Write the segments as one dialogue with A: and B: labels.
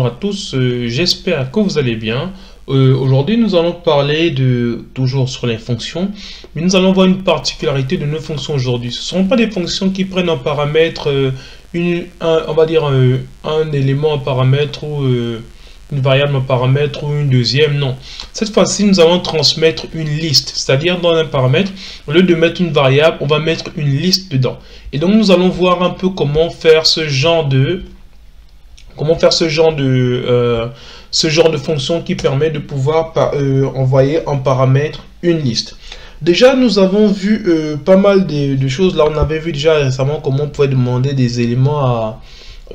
A: bonjour à tous, j'espère que vous allez bien. Aujourd'hui nous allons parler toujours sur les fonctions, mais nous allons voir une particularité de nos fonctions aujourd'hui. Ce ne sont pas des fonctions qui prennent en paramètre, on va dire un élément en paramètre ou une variable en paramètre ou une deuxième, non. Cette fois-ci nous allons transmettre une liste, c'est-à-dire dans un paramètre, au lieu de mettre une variable, on va mettre une liste dedans. Et donc nous allons voir un peu comment faire ce genre de fonction qui permet de pouvoir envoyer en paramètre une liste. Déjà, nous avons vu pas mal de choses. Là, on avait vu déjà récemment comment on pouvait demander des éléments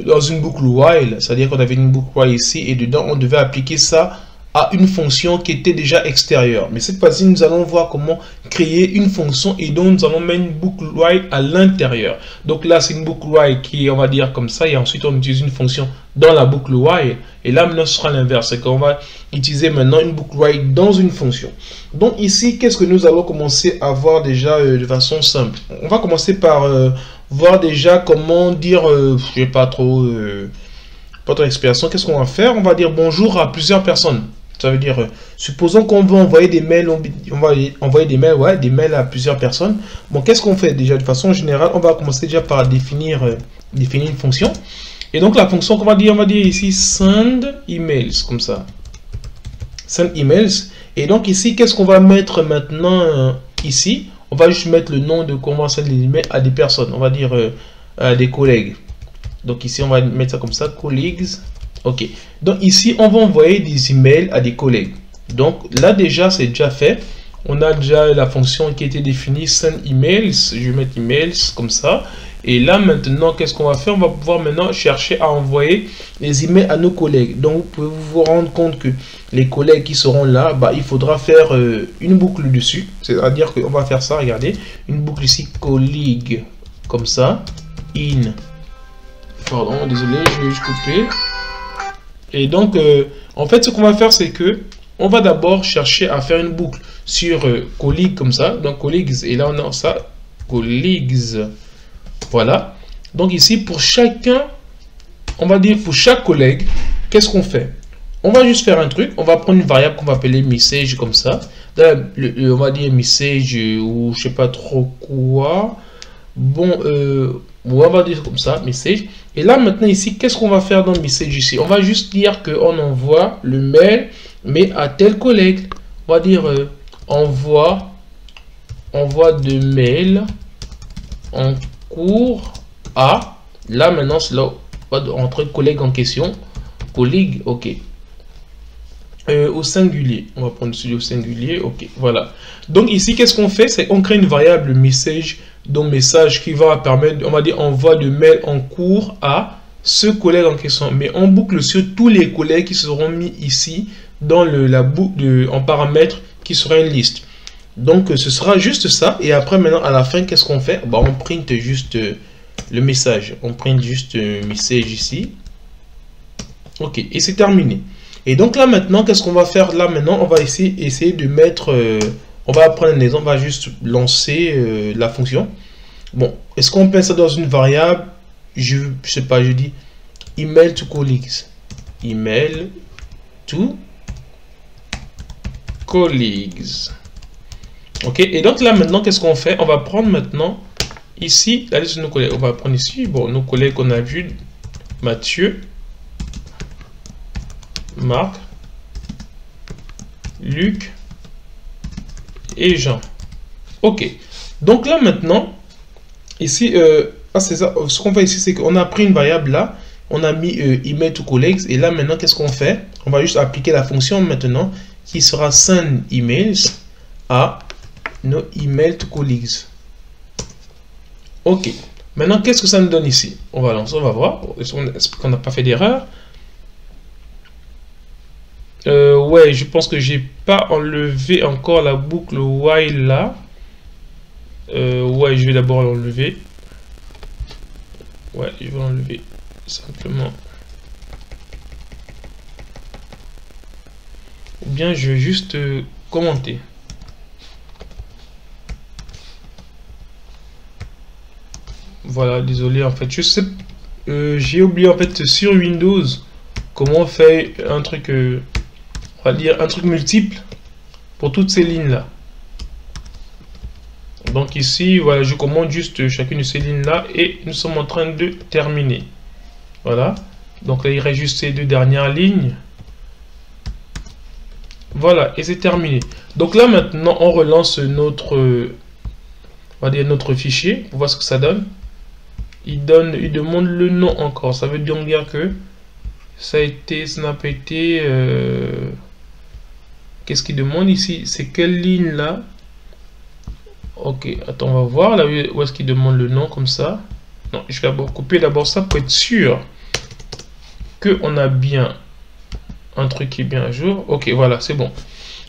A: dans une boucle while. C'est-à-dire qu'on avait une boucle while ici et dedans, on devait appliquer ça à une fonction qui était déjà extérieure. Mais cette fois-ci, nous allons voir comment créer une fonction et donc nous allons mettre une boucle while à l'intérieur. Donc là, c'est une boucle while qui est, on va dire, comme ça. Et ensuite, on utilise une fonction dans la boucle while. Et là, maintenant, ce sera l'inverse. C'est qu'on va utiliser maintenant une boucle while dans une fonction. Donc ici, qu'est-ce que nous allons commencer à voir déjà de façon simple? On va commencer par voir déjà comment dire, je n'ai pas trop d'explication. Qu'est-ce qu'on va faire? On va dire bonjour à plusieurs personnes. Ça veut dire, supposons qu'on veut envoyer des mails, on va envoyer des mails, ouais, des mails à plusieurs personnes. Bon, qu'est-ce qu'on fait déjà de façon générale? On va commencer déjà par définir une fonction. Et donc la fonction qu'on va dire, ici send emails, comme ça. Send emails. Et donc ici, qu'est-ce qu'on va mettre maintenant ici? On va juste mettre le nom de comment send les emails à des personnes. On va dire à des collègues. Donc ici, on va mettre ça comme ça, colleagues. Ok, donc ici, on va envoyer des emails à des collègues. Donc là, déjà, c'est déjà fait. On a déjà la fonction qui a été définie, send emails. Je vais mettre emails comme ça. Et là, maintenant, qu'est-ce qu'on va faire? On va pouvoir maintenant chercher à envoyer les emails à nos collègues. Donc, vous pouvez vous rendre compte que les collègues qui seront là, bah, il faudra faire une boucle dessus. C'est-à-dire qu'on va faire ça, regardez. Une boucle ici, colleague, comme ça. In. Pardon, désolé, je vais juste couper. Et donc, en fait, ce qu'on va faire, c'est que on va d'abord chercher à faire une boucle sur colleague comme ça. Donc, colleagues, et là, on a ça, colleagues. Voilà. Donc, ici, pour chacun, on va dire pour chaque collègue, qu'est-ce qu'on fait? On va juste faire un truc. On va prendre une variable qu'on va appeler message comme ça. Là, on va dire message ou je sais pas trop quoi. Bon, on va dire comme ça, message. Et là, maintenant, ici, qu'est-ce qu'on va faire dans le message ici? On va juste dire qu'on envoie le mail, mais à tel collègue. On va dire envoi de mail en cours à. Là, maintenant, c'est là entre collègue en question. Collègue, ok. Au singulier. On va prendre celui au singulier, ok. Voilà. Donc ici, qu'est-ce qu'on fait? C'est qu'on crée une variable message. Donc message qui va permettre, on va dire envoi de mail en cours à ce collègue en question, mais on boucle sur tous les collègues qui seront mis ici dans la boucle en paramètre qui sera une liste. Donc ce sera juste ça. Et après maintenant à la fin, qu'est-ce qu'on fait? Bah, on print juste le message. On print juste message ici. Ok, et c'est terminé. Et donc là maintenant, qu'est-ce qu'on va faire? Là maintenant, on va essayer de mettre on va prendre un exemple, on va juste lancer la fonction. Bon, est-ce qu'on peut ça dans une variable? Je sais pas, je dis email to colleagues. Email to colleagues. Ok, et donc là maintenant, qu'est-ce qu'on fait? On va prendre maintenant ici la liste de nos collègues. On va prendre ici, bon, nos collègues qu'on a vu, Mathieu, Marc, Luc et Jean. Ok. Donc là maintenant, ici, c'est ça. Ce qu'on fait ici, c'est qu'on a pris une variable là, on a mis email to colleagues, et là maintenant, qu'est-ce qu'on fait? On va juste appliquer la fonction maintenant qui sera send emails à nos email to colleagues. Ok. Maintenant, qu'est-ce que ça nous donne ici? On va lancer, on va voir. Est-ce qu'on n'a pas fait d'erreur? Ouais, je pense que j'ai pas enlevé encore la boucle while là. Ouais, je vais d'abord l'enlever. Ouais, je vais l'enlever simplement. Ou bien je vais juste commenter. Voilà, désolé en fait, je sais, j'ai oublié en fait sur Windows. comment on fait un truc, on va dire un truc multiple pour toutes ces lignes là. Donc ici, voilà, je commande juste chacune de ces lignes là et nous sommes en train de terminer. Voilà. Donc là, il reste juste ces deux dernières lignes. Voilà, et c'est terminé. Donc là, maintenant, on relance notre, on va dire notre fichier pour voir ce que ça donne. Il demande le nom encore. Ça veut donc dire que ça n'a pas été. Qu'est-ce qu'il demande ici? C'est quelle ligne là? Ok, attends, on va voir là où est-ce qu'il demande le nom comme ça. Non, je vais d'abord couper d'abord ça pour être sûr que on a bien un truc qui est bien à jour. Ok, voilà, c'est bon.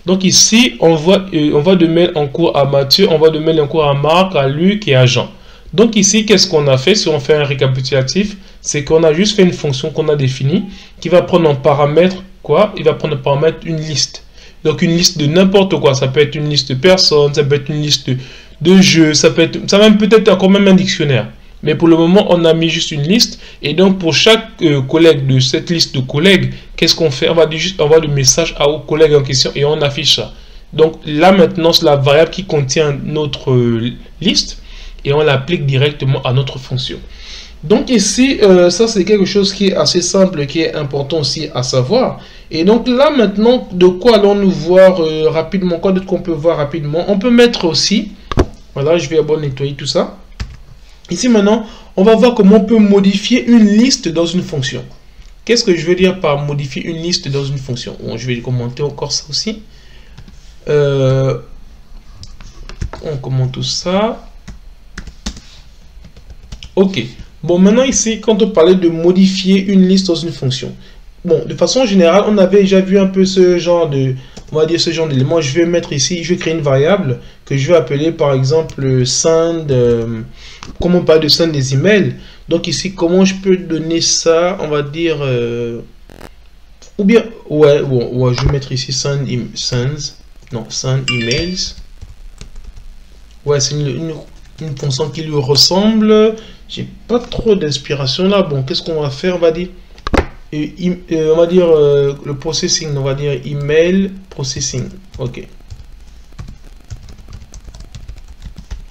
A: Donc ici, on voit de mail en cours à Mathieu, on voit de mail en cours à Marc, à Luc et à Jean. Donc ici, qu'est-ce qu'on a fait? Si on fait un récapitulatif, c'est qu'on a juste fait une fonction qu'on a définie qui va prendre en paramètre quoi? Il va prendre en paramètre une liste. Donc une liste de n'importe quoi. Ça peut être une liste de personnes, ça peut être une liste de jeux, ça même peut-être encore même un dictionnaire. Mais pour le moment, on a mis juste une liste. Et donc, pour chaque collègue de cette liste de collègues, qu'est-ce qu'on fait? On va juste envoyer le message au collègue en question et on affiche ça. Donc là, maintenant, c'est la variable qui contient notre liste et on l'applique directement à notre fonction. Donc ici, ça c'est quelque chose qui est assez simple, qui est important aussi à savoir. Et donc là, maintenant, de quoi allons-nous voir rapidement? Quoi d'autre qu'on peut voir rapidement? On peut mettre aussi, voilà, je vais d'abord nettoyer tout ça. Ici maintenant, on va voir comment on peut modifier une liste dans une fonction. Qu'est-ce que je veux dire par modifier une liste dans une fonction? Bon, je vais commenter encore ça aussi. On commente tout ça. Ok. Bon, maintenant ici, quand on parlait de modifier une liste dans une fonction. Bon, de façon générale, on avait déjà vu un peu ce genre de... On va dire ce genre d'élément. Je vais mettre ici, je vais créer une variable que je vais appeler par exemple send. Comment on parle de send des emails. Donc ici, comment je peux donner ça? On va dire... ou bien... Ouais, je vais mettre ici send emails. Ouais, c'est une fonction qui lui ressemble. J'ai pas trop d'inspiration là. Bon, qu'est-ce qu'on va faire? On va dire... on va dire le processing, on va dire email processing. Ok.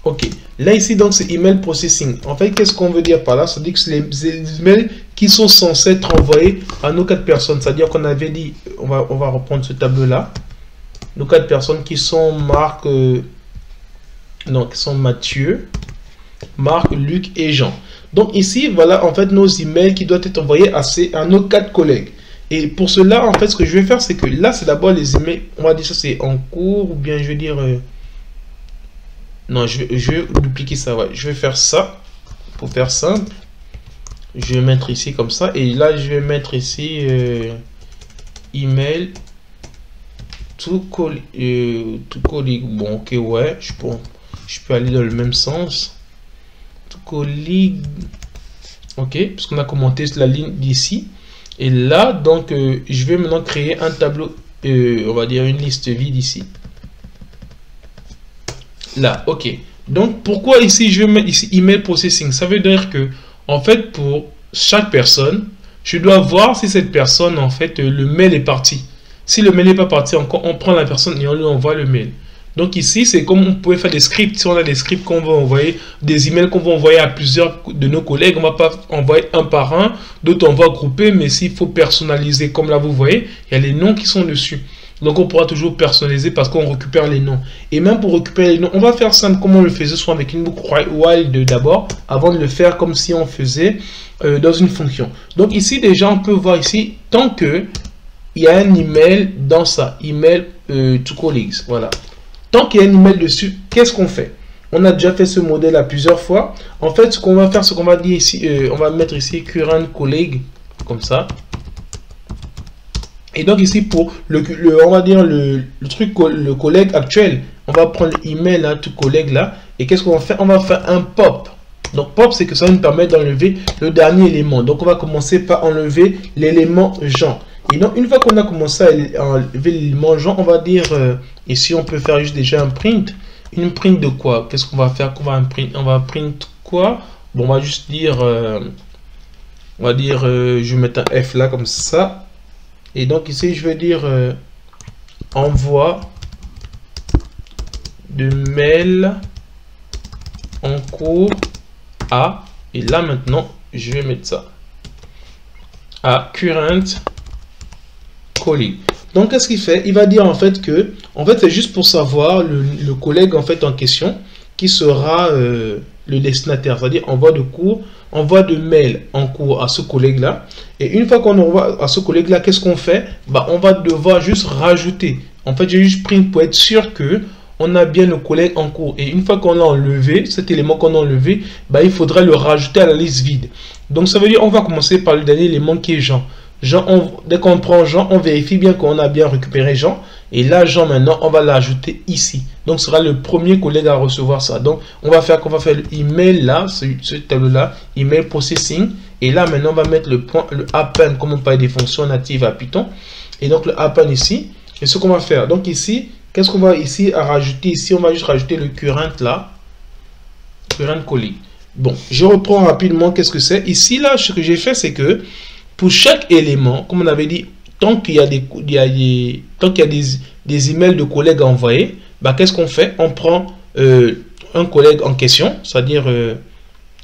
A: Ok. Là ici donc c'est email processing. En fait, qu'est-ce qu'on veut dire par là? Ça dit que c'est les emails qui sont censés être envoyés à nos 4 personnes. C'est-à-dire qu'on avait dit, on va reprendre ce tableau là. Nos 4 personnes qui sont Marc, non, qui sont Mathieu, Marc, Luc et Jean. Donc ici, voilà en fait nos emails qui doivent être envoyés à nos 4 collègues. Et pour cela, en fait, ce que je vais faire, c'est que là, c'est d'abord les emails. On va dire ça, c'est en cours, ou bien je vais dire... non, je vais dupliquer ça. Ouais. Je vais faire ça, pour faire simple. Je vais mettre ici comme ça. Et là, je vais mettre ici email to colleague. Bon, ok, ouais, je peux aller dans le même sens. Collègue. Ok, parce qu'on a commenté la ligne d'ici. Et là, donc, je vais maintenant créer un tableau, on va dire une liste vide ici. Là, ok. Donc, pourquoi ici, je vais mettre ici email processing? Ça veut dire que, en fait, pour chaque personne, je dois voir si cette personne, en fait, le mail est parti. Si le mail n'est pas parti encore, on prend la personne et on lui envoie le mail. Donc ici, c'est comme on pouvait faire des scripts. Si on a des scripts qu'on va envoyer, des emails qu'on va envoyer à plusieurs de nos collègues, on ne va pas envoyer un par un, d'autres on va grouper, mais s'il faut personnaliser, comme là vous voyez, il y a les noms qui sont dessus. Donc on pourra toujours personnaliser parce qu'on récupère les noms. Et même pour récupérer les noms, on va faire simple comme on le faisait soit avec une boucle while d'abord, avant de le faire comme si on faisait dans une fonction. Donc ici déjà, on peut voir ici, tant que il y a un email dans ça, email to colleagues, voilà. Tant qu'il y a un email dessus, qu'est-ce qu'on fait? On a déjà fait ce modèle à plusieurs fois. En fait, ce qu'on va faire, c'est qu'on va dire ici, on va mettre ici current colleague, comme ça. Et donc ici, pour on va dire le collègue actuel, on va prendre l'email là, tout collègue là. Et qu'est-ce qu'on va faire? On va faire un pop. Donc pop, c'est que ça va nous permettre d'enlever le dernier élément. Donc on va commencer par enlever l'élément Jean. Et donc, une fois qu'on a commencé à enlever l'élément Jean, on va dire, ici, on peut faire juste déjà un print. Une print de quoi? Qu'est-ce qu'on va faire? On va print quoi? Bon, on va juste dire, je vais mettre un F là, comme ça. Et donc ici, je vais dire envoi de mail en cours à, et là maintenant, je vais mettre ça à current colleague. Donc, qu'est-ce qu'il fait? Il va dire en fait que, c'est juste pour savoir le collègue en fait en question qui sera le destinataire, c'est-à-dire envoi de mail en cours à ce collègue-là. Et une fois qu'on envoie à ce collègue-là, qu'est-ce qu'on fait? Bah, on va devoir juste rajouter. En fait, j'ai juste pris pour être sûr que on a bien le collègue en cours. Et une fois qu'on a enlevé cet élément qu'on a enlevé, bah, il faudra le rajouter à la liste vide. Donc, ça veut dire on va commencer par le dernier élément qui est Jean. Dès qu'on prend Jean, on vérifie bien qu'on a bien récupéré Jean. Et là, Jean, maintenant, on va l'ajouter ici. Donc, ce sera le premier collègue à recevoir ça. Donc, on va faire l'email là, ce tableau-là, email processing. Et là, maintenant, on va mettre le point, le append, comme on parle des fonctions natives à Python. Et donc, le append ici. Et ce qu'on va faire, donc ici, qu'est-ce qu'on va ici à rajouter? Ici, on va juste rajouter le current là, current colleague. Bon, je reprends rapidement qu'est-ce que c'est. Ici, là, ce que j'ai fait, c'est que pour chaque élément, comme on avait dit, tant qu'il y a des emails de collègues à envoyer, bah, qu'est-ce qu'on fait? On prend un collègue en question, c'est-à-dire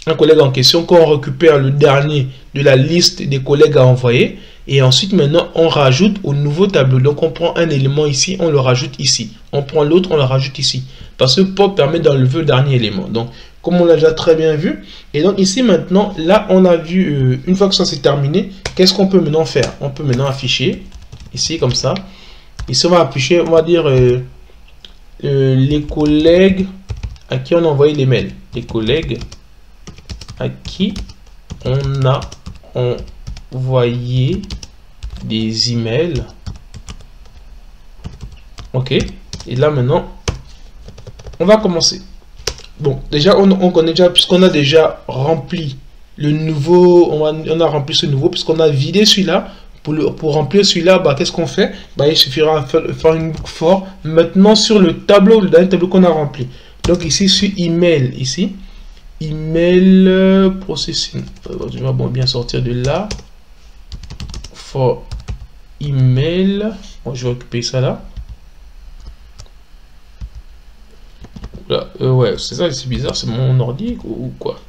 A: un collègue en question, qu'on récupère le dernier de la liste des collègues à envoyer, et ensuite maintenant on rajoute au nouveau tableau. Donc on prend un élément ici, on le rajoute ici. On prend l'autre, on le rajoute ici. Parce que pop permet d'enlever le dernier élément. Donc comme on l'a déjà très bien vu. Et donc ici maintenant, là on a vu, une fois que ça c'est terminé, qu'est-ce qu'on peut maintenant faire? On peut maintenant afficher, ici comme ça. Ici on va afficher, on va dire les collègues à qui on a envoyé les mails. Les collègues à qui on a envoyé des emails. Ok. Et là maintenant, on va commencer. Bon, déjà, on connaît déjà, puisqu'on a déjà rempli le nouveau, on a rempli ce nouveau, puisqu'on a vidé celui-là. Pour remplir celui-là, bah, qu'est-ce qu'on fait? Bah, il suffira de faire une boucle for maintenant sur le tableau, le dernier tableau qu'on a rempli. Donc ici, sur email, ici, email processing. Je vais bien sortir de là. For email. Bon, je vais récupérer ça là. Ouais, c'est ça, c'est bizarre, c'est mon ordi ou quoi?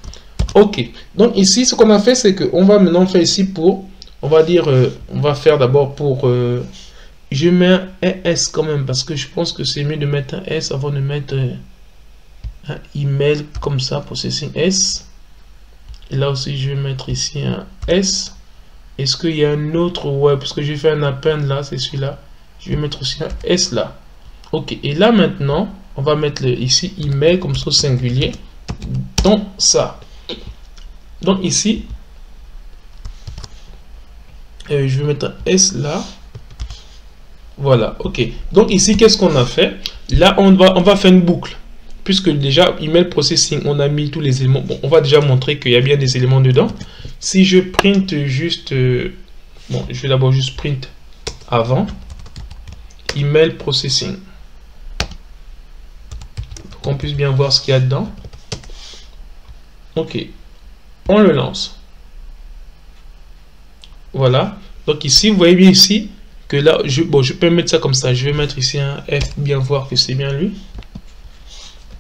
A: Ok, donc ici, ce qu'on a fait, c'est qu'on va maintenant faire ici pour, on va dire, on va faire d'abord pour, je mets un S quand même, parce que je pense que c'est mieux de mettre un S avant de mettre un email comme ça, processing S. Et là aussi, je vais mettre ici un S. Est-ce qu'il y a un autre? Ouais, parce que j'ai fait un append là, c'est celui-là. Je vais mettre aussi un S là. Ok, et là maintenant, on va mettre ici email comme ça au singulier dans ça. Donc ici, je vais mettre un S là. Voilà, ok. Donc ici, qu'est-ce qu'on a fait? Là, on va faire une boucle. Puisque déjà, email processing, on a mis tous les éléments. Bon, on va déjà montrer qu'il y a bien des éléments dedans. Si je print juste... bon, je vais d'abord juste print avant. Email processing. Pour qu'on puisse bien voir ce qu'il y a dedans. Ok. On le lance. Voilà. Donc ici, vous voyez bien ici que là, je peux mettre ça comme ça. Je vais mettre ici un F, bien voir que c'est bien lui.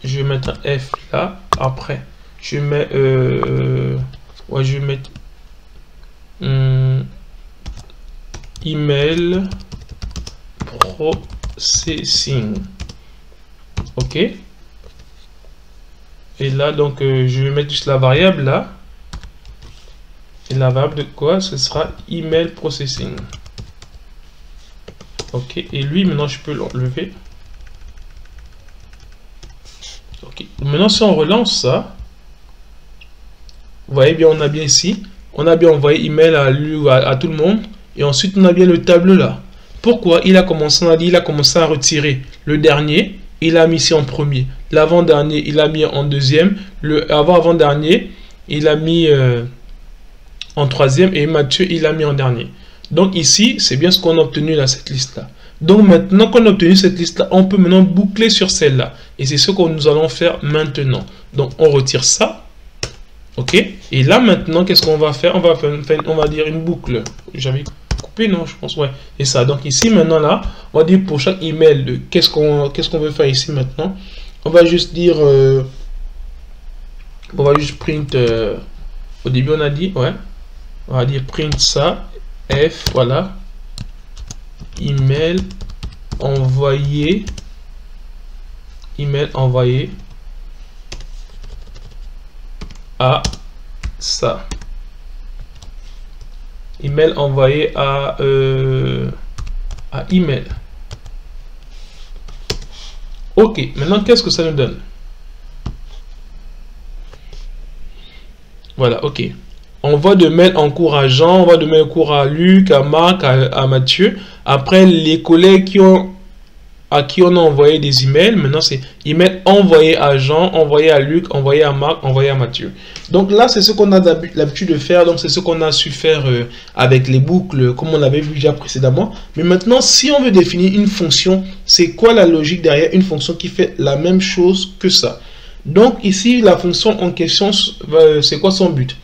A: Je vais mettre un F là. Après, je mets... ouais, je vais mettre... email processing. Ok. Et là, donc, je vais mettre juste la variable là. Et la variable de quoi? Ce sera email processing. Ok. Et lui, maintenant, je peux l'enlever. Ok. Maintenant, si on relance ça, vous voyez bien, on a bien ici, on a bien envoyé email à lui ou à tout le monde. Et ensuite, on a bien le tableau là. Pourquoi? Il a commencé, on a dit, il a commencé à retirer le dernier. Il a mis ici en premier. L'avant-dernier, il a mis en deuxième. Le avant-avant-dernier, il a mis en troisième. Et Mathieu, il a mis en dernier. Donc ici, c'est bien ce qu'on a obtenu là, cette liste-là. Donc maintenant qu'on a obtenu cette liste-là, on peut maintenant boucler sur celle-là. Et c'est ce que nous allons faire maintenant. Donc on retire ça. Ok. Et là maintenant, qu'est-ce qu'on va faire? On va dire une boucle. J'avais coupé, non, je pense, ouais. Et ça, donc ici, maintenant, là, on va dire pour chaque email, qu'est-ce qu'on veut faire ici maintenant? On va juste dire, on va juste print, au début, on a dit, ouais, on va dire print ça, F, voilà, email envoyé à ça. Email envoyé à email. Ok, maintenant qu'est-ce que ça nous donne? Voilà, ok. Envoi de mail en cours à Jean, envoi de mail en cours à Luc, à Marc, à Mathieu. Après, les collègues à qui on a envoyé des emails, maintenant c'est email envoyé à Jean, envoyé à Luc, envoyé à Marc, envoyé à Mathieu. Donc là, c'est ce qu'on a l'habitude de faire, donc c'est ce qu'on a su faire avec les boucles, comme on l'avait vu déjà précédemment. Mais maintenant, si on veut définir une fonction, c'est quoi la logique derrière une fonction qui fait la même chose que ça? Donc ici, la fonction en question, c'est quoi son but?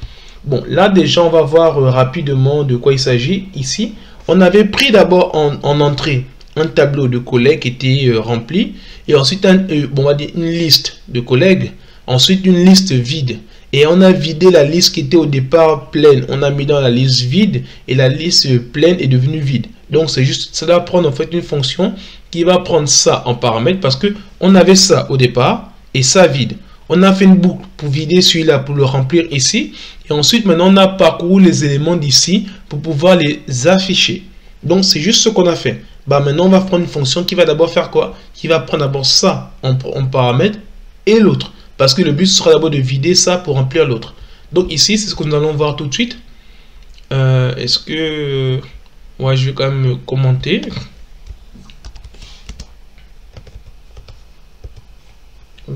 A: Bon, là déjà, on va voir rapidement de quoi il s'agit. Ici, on avait pris d'abord en entrée un tableau de collègues qui était rempli, et ensuite bon, on va dire une liste de collègues, ensuite une liste vide, et on a vidé la liste qui était au départ pleine, on a mis dans la liste vide, et la liste pleine est devenue vide. Donc c'est juste, ça va prendre en fait une fonction qui va prendre ça en paramètre, parce que on avait ça au départ et ça vide. On a fait une boucle pour vider celui-là, pour le remplir ici, et ensuite maintenant on a parcouru les éléments d'ici pour pouvoir les afficher. Donc c'est juste ce qu'on a fait. Bah maintenant on va prendre une fonction qui va d'abord faire quoi? Qui va prendre d'abord ça en paramètre et l'autre. Parce que le but sera d'abord de vider ça pour remplir l'autre. Donc ici c'est ce que nous allons voir tout de suite. Est-ce que... ouais, je vais quand même commenter.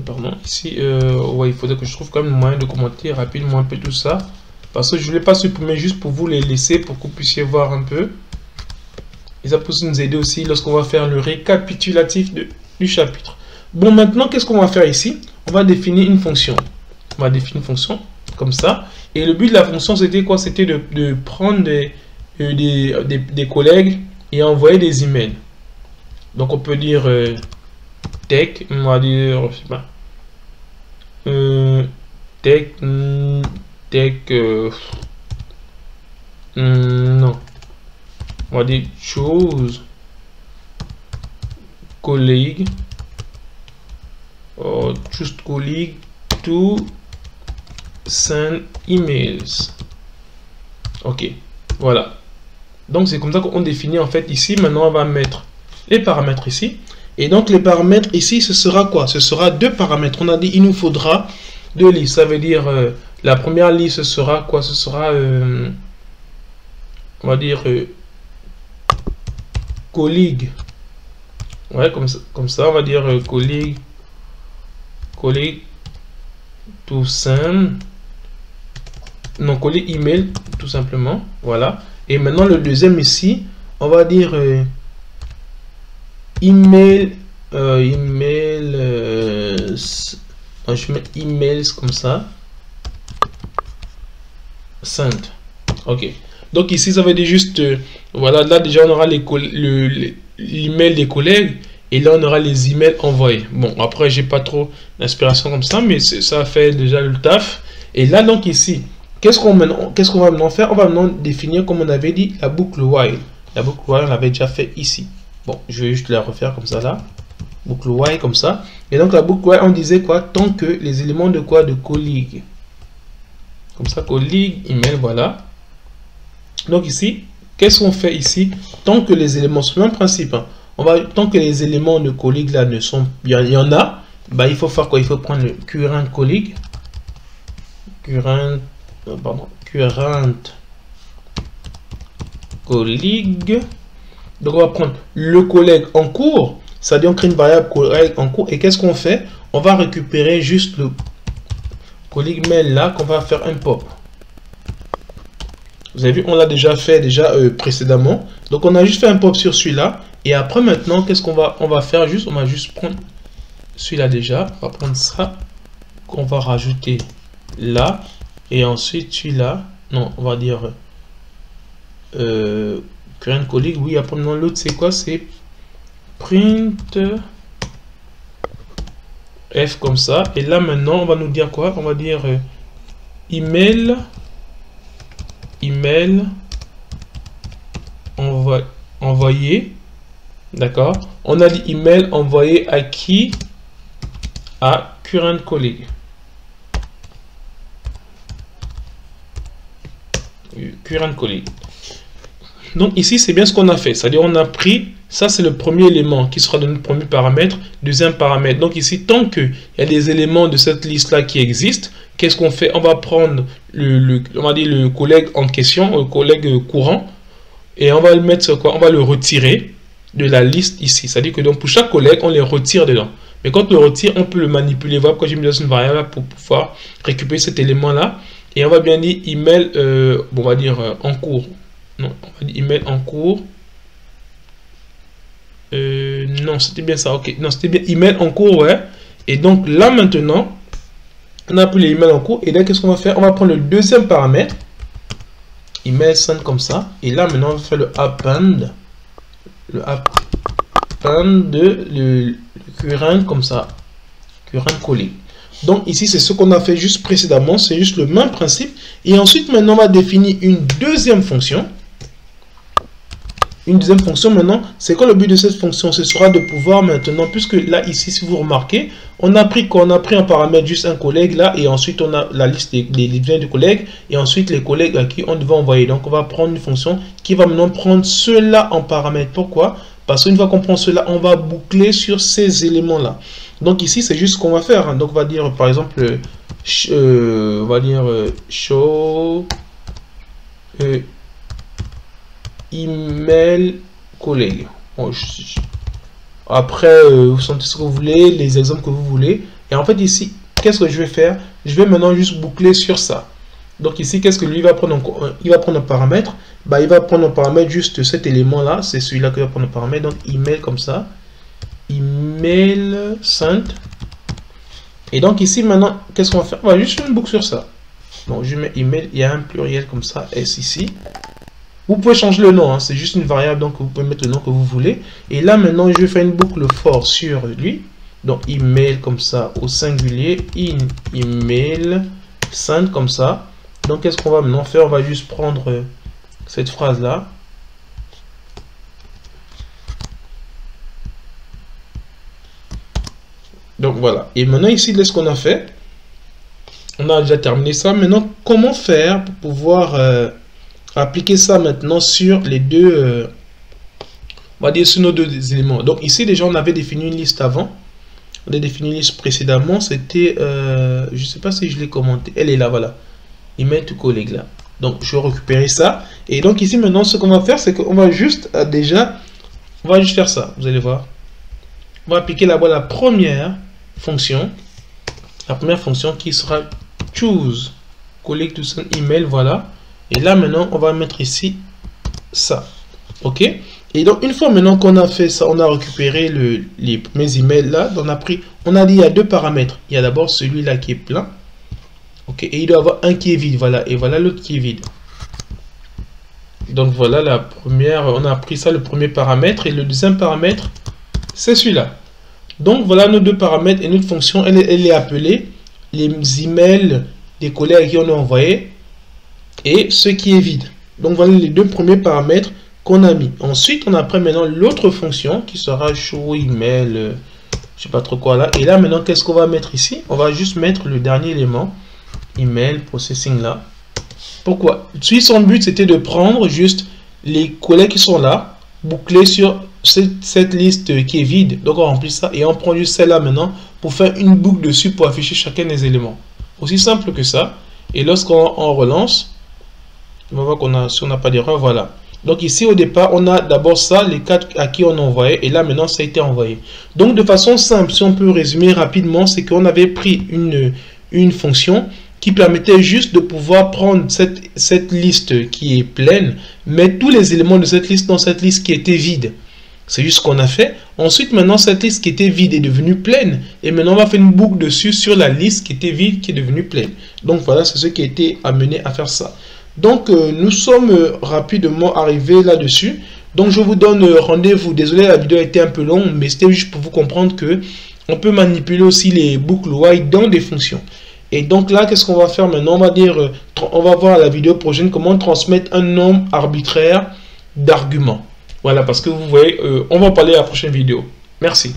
A: Pardon, ici, ouais, il faudrait que je trouve quand même moyen de commenter rapidement un peu tout ça. Parce que je ne l'ai pas supprimé juste pour vous les laisser, pour que vous puissiez voir un peu. Et ça peut nous aider aussi lorsqu'on va faire le récapitulatif du chapitre. Bon, maintenant, qu'est-ce qu'on va faire ici? On va définir une fonction. On va définir une fonction comme ça. Et le but de la fonction, c'était quoi? C'était de prendre des collègues et envoyer des emails. Donc, on peut dire tech, on va dire, je sais pas, non. On va dire choose colleague or choose colleague to send emails. Ok, voilà. Donc c'est comme ça qu'on définit en fait ici. Maintenant on va mettre les paramètres ici. Et donc les paramètres ici, ce sera quoi? Ce sera deux paramètres. On a dit il nous faudra deux listes. Ça veut dire la première liste, ce sera quoi? Ce sera on va dire colleague. Ouais, comme ça on va dire colleague to send, non, colleague email tout simplement. Voilà. Et maintenant le deuxième ici, on va dire email, je mets emails comme ça, send. Ok. Donc ici ça veut dire juste voilà, là déjà on aura l'email des collègues et là on aura les emails envoyés. Bon, après j'ai pas trop d'inspiration comme ça, mais ça fait déjà le taf. Et là donc ici, qu'est-ce qu'on va maintenant faire? On va maintenant définir, comme on avait dit, la boucle while. La boucle while on l'avait déjà fait ici. Bon, je vais juste la refaire comme ça là. Boucle while comme ça. Et donc la boucle while on disait quoi? Tant que les éléments de quoi? De colleague. Comme ça, colleague, email, voilà. Donc ici, qu'est-ce qu'on fait ici? Tant que les éléments, c'est le même principe, hein. Tant que les éléments de colleague là ne sont, il y en a, bah il faut faire quoi? Il faut prendre le current colleague, current colleague. Donc on va prendre le collègue en cours, c'est-à-dire on crée une variable collègue en cours, et qu'est-ce qu'on fait? On va récupérer juste le colleague mail là qu'on va faire un pop. Vous avez vu, on l'a déjà fait précédemment. Donc on a juste fait un pop sur celui-là. Et après maintenant, qu'est-ce qu'on va faire? On va juste prendre celui-là déjà. On va prendre ça qu'on va rajouter là. Et ensuite celui-là. Non, on va dire current colleague, oui, après maintenant l'autre c'est quoi? C'est print F comme ça. Et là maintenant on va nous dire quoi? On va dire email envoyé. D'accord, on a dit email envoyé à qui? À current colleague. Current colleague. Donc ici c'est bien ce qu'on a fait, c'est-à-dire on a pris, ça c'est le premier élément qui sera de notre premier paramètre, deuxième paramètre. Donc ici tant qu'il y a des éléments de cette liste là qui existent, qu'est-ce qu'on fait? On va prendre on va dire le collègue en question, le collègue courant, et on va le mettre sur quoi? On va le retirer de la liste ici, c'est-à-dire que donc pour chaque collègue on les retire dedans. Mais quand on le retire, on peut le manipuler. Voilà pourquoi j'ai mis dans une variable pour pouvoir récupérer cet élément là. Et on va bien dire email, bon, on va dire en cours. Non, on va dire email en cours. Non, c'était bien ça, ok. Non, c'était bien email en cours, ouais. Et donc là maintenant, on a pris les emails en cours. Et là, qu'est-ce qu'on va faire? On va prendre le deuxième paramètre. Email send comme ça. Et là maintenant, on va faire le append. Le append de le current comme ça. Current colleague. Donc ici, c'est ce qu'on a fait juste précédemment. C'est juste le même principe. Et ensuite, maintenant, on va définir une deuxième fonction. Une deuxième fonction, maintenant, c'est quoi le but de cette fonction? Ce sera de pouvoir maintenant, puisque là, ici, si vous remarquez, on a pris un paramètre, juste un collègue là, et ensuite, on a la liste des liens de collègues, et ensuite, les collègues à qui on devait envoyer. Donc, on va prendre une fonction qui va maintenant prendre cela en paramètre. Pourquoi? Parce qu'une fois qu'on prend cela, on va boucler sur ces éléments-là. Donc ici, c'est juste ce qu'on va faire. Hein. Donc on va dire par exemple, on va dire show email collègue. Bon, après, vous sentez ce que vous voulez, les exemples que vous voulez. Et en fait ici, qu'est-ce que je vais faire? Je vais maintenant juste boucler sur ça. Donc ici, qu'est-ce que lui va prendre? Il va prendre un paramètre. Bah, il va prendre un paramètre juste cet élément-là. C'est celui-là qui va prendre un paramètre. Donc email comme ça. Email sent. Et donc ici maintenant, qu'est-ce qu'on va faire? On va juste faire une boucle sur ça. Donc je mets email, il y a un pluriel comme ça, S ici. Vous pouvez changer le nom, hein, c'est juste une variable, donc vous pouvez mettre le nom que vous voulez. Et là maintenant, je vais faire une boucle for sur lui. Donc email comme ça au singulier, in email sent comme ça. Donc qu'est-ce qu'on va maintenant faire? On va juste prendre cette phrase là. Donc voilà. Et maintenant ici, là, ce qu'on a fait, on a déjà terminé ça. Maintenant, comment faire pour pouvoir appliquer ça maintenant sur les deux, on va dire sur nos deux éléments. Donc ici, déjà, on avait défini une liste avant. On a défini une liste précédemment. C'était, je ne sais pas si je l'ai commenté. Elle est là, voilà. Email to collègue là. Donc, je vais récupérer ça. Et donc ici, maintenant, ce qu'on va faire, c'est qu'on va juste on va juste faire ça. Vous allez voir. On va appliquer là-bas la première fonction. La première fonction qui sera choose colleague to send email, voilà. Et là, maintenant, on va mettre ici ça. OK? Et donc, une fois maintenant qu'on a fait ça, on a récupéré les premiers emails là. On a dit il y a deux paramètres. Il y a d'abord celui-là qui est plein. OK? Et il doit y avoir un qui est vide, voilà. Et voilà l'autre qui est vide. Donc, voilà la première. On a pris ça, le premier paramètre. Et le deuxième paramètre, c'est celui-là. Donc, voilà nos deux paramètres et notre fonction. Elle est appelée les emails des collègues qui on a envoyé et ce qui est vide. Donc, voilà les deux premiers paramètres qu'on a mis. Ensuite, on a pris maintenant l'autre fonction qui sera show email, je sais pas trop quoi là. Et là, maintenant, qu'est-ce qu'on va mettre ici? On va juste mettre le dernier élément, email processing là. Pourquoi? Son but, c'était de prendre juste les collègues qui sont là, boucler sur cette liste qui est vide. Donc, on remplit ça et on prend juste celle-là maintenant pour faire une boucle dessus pour afficher chacun des éléments. Aussi simple que ça. Et lorsqu'on relance, on va voir qu'on a, si on n'a pas d'erreur, voilà. Donc ici au départ, on a d'abord ça, les 4 à qui on a envoyé, et là maintenant ça a été envoyé. Donc de façon simple, si on peut résumer rapidement, c'est qu'on avait pris une fonction qui permettait juste de pouvoir prendre cette liste qui est pleine, mettre tous les éléments de cette liste dans cette liste qui était vide. C'est juste ce qu'on a fait. Ensuite, maintenant, cette liste qui était vide est devenue pleine. Et maintenant, on va faire une boucle dessus sur la liste qui était vide, qui est devenue pleine. Donc voilà, c'est ce qui a été amené à faire ça. Donc, nous sommes rapidement arrivés là-dessus. Donc je vous donne rendez-vous. Désolé, la vidéo a été un peu longue, mais c'était juste pour vous comprendre que on peut manipuler aussi les boucles while dans des fonctions. Et donc là, qu'est-ce qu'on va faire maintenant? On va dire, on va voir à la vidéo prochaine comment transmettre un nombre arbitraire d'arguments. Voilà, parce que vous voyez, on va parler à la prochaine vidéo. Merci.